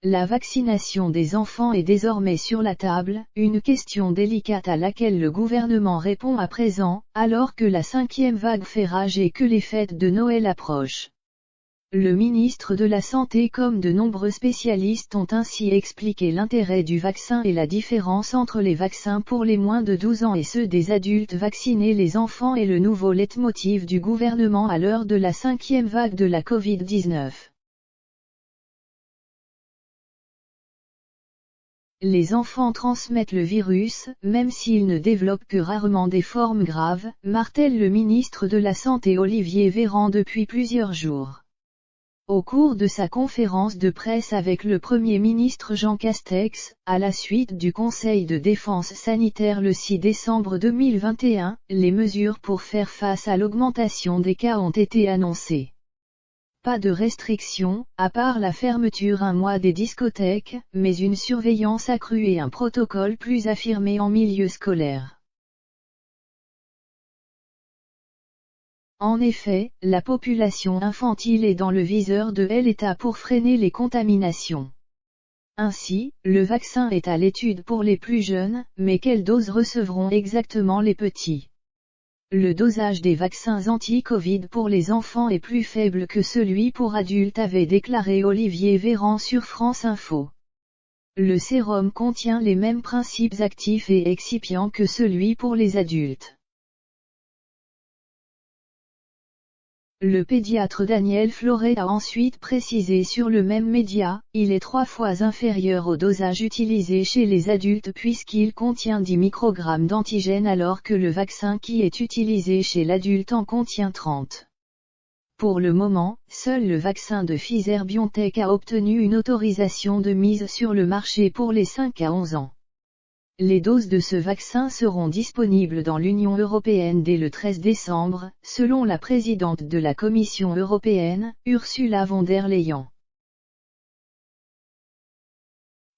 La vaccination des enfants est désormais sur la table, une question délicate à laquelle le gouvernement répond à présent, alors que la 5e vague fait rage et que les fêtes de Noël approchent. Le ministre de la Santé comme de nombreux spécialistes ont ainsi expliqué l'intérêt du vaccin et la différence entre les vaccins pour les moins de 12 ans et ceux des adultes vaccinés. Les enfants est le nouveau leitmotiv du gouvernement à l'heure de la 5e vague de la Covid-19. Les enfants transmettent le virus, même s'ils ne développent que rarement des formes graves, martèle le ministre de la Santé Olivier Véran depuis plusieurs jours. Au cours de sa conférence de presse avec le Premier ministre Jean Castex, à la suite du Conseil de défense sanitaire le 6 décembre 2021, les mesures pour faire face à l'augmentation des cas ont été annoncées. Pas de restrictions, à part la fermeture un mois des discothèques, mais une surveillance accrue et un protocole plus affirmé en milieu scolaire. En effet, la population infantile est dans le viseur de l'État pour freiner les contaminations. Ainsi, le vaccin est à l'étude pour les plus jeunes, mais quelle dose recevront exactement les petits ? Le dosage des vaccins anti-Covid pour les enfants est plus faible que celui pour adultes, avait déclaré Olivier Véran sur France Info. Le sérum contient les mêmes principes actifs et excipients que celui pour les adultes. Le pédiatre Daniel Floret a ensuite précisé sur le même média, il est 3 fois inférieur au dosage utilisé chez les adultes puisqu'il contient 10 microgrammes d'antigène alors que le vaccin qui est utilisé chez l'adulte en contient 30. Pour le moment, seul le vaccin de Pfizer-BioNTech a obtenu une autorisation de mise sur le marché pour les 5 à 11 ans. Les doses de ce vaccin seront disponibles dans l'Union européenne dès le 13 décembre, selon la présidente de la Commission européenne, Ursula von der Leyen.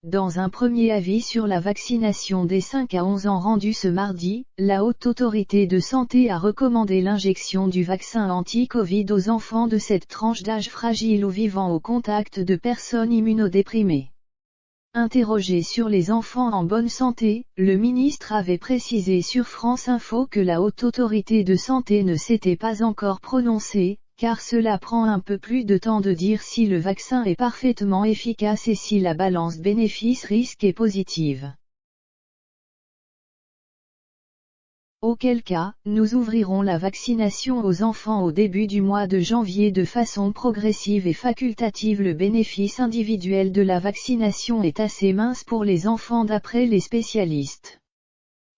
Dans un premier avis sur la vaccination des 5 à 11 ans rendu ce mardi, la Haute Autorité de Santé a recommandé l'injection du vaccin anti-Covid aux enfants de cette tranche d'âge fragile ou vivant au contact de personnes immunodéprimées. Interrogé sur les enfants en bonne santé, le ministre avait précisé sur France Info que la Haute Autorité de Santé ne s'était pas encore prononcée, car cela prend un peu plus de temps de dire si le vaccin est parfaitement efficace et si la balance bénéfice-risque est positive. Auquel cas, nous ouvrirons la vaccination aux enfants au début du mois de janvier de façon progressive et facultative. Le bénéfice individuel de la vaccination est assez mince pour les enfants d'après les spécialistes.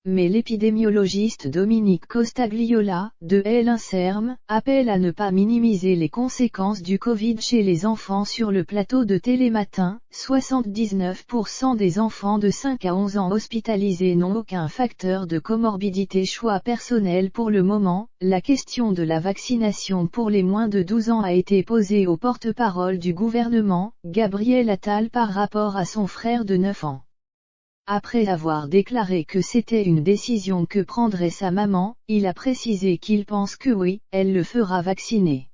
Mais l'épidémiologiste Dominique Costagliola, de l'INSERM, appelle à ne pas minimiser les conséquences du Covid chez les enfants. Sur le plateau de Télématin, 79% des enfants de 5 à 11 ans hospitalisés n'ont aucun facteur de comorbidité. Choix personnel. Pour le moment, la question de la vaccination pour les moins de 12 ans a été posée au porte-parole du gouvernement, Gabriel Attal, par rapport à son frère de 9 ans. Après avoir déclaré que c'était une décision que prendrait sa maman, il a précisé qu'il pense que oui, elle le fera vacciner.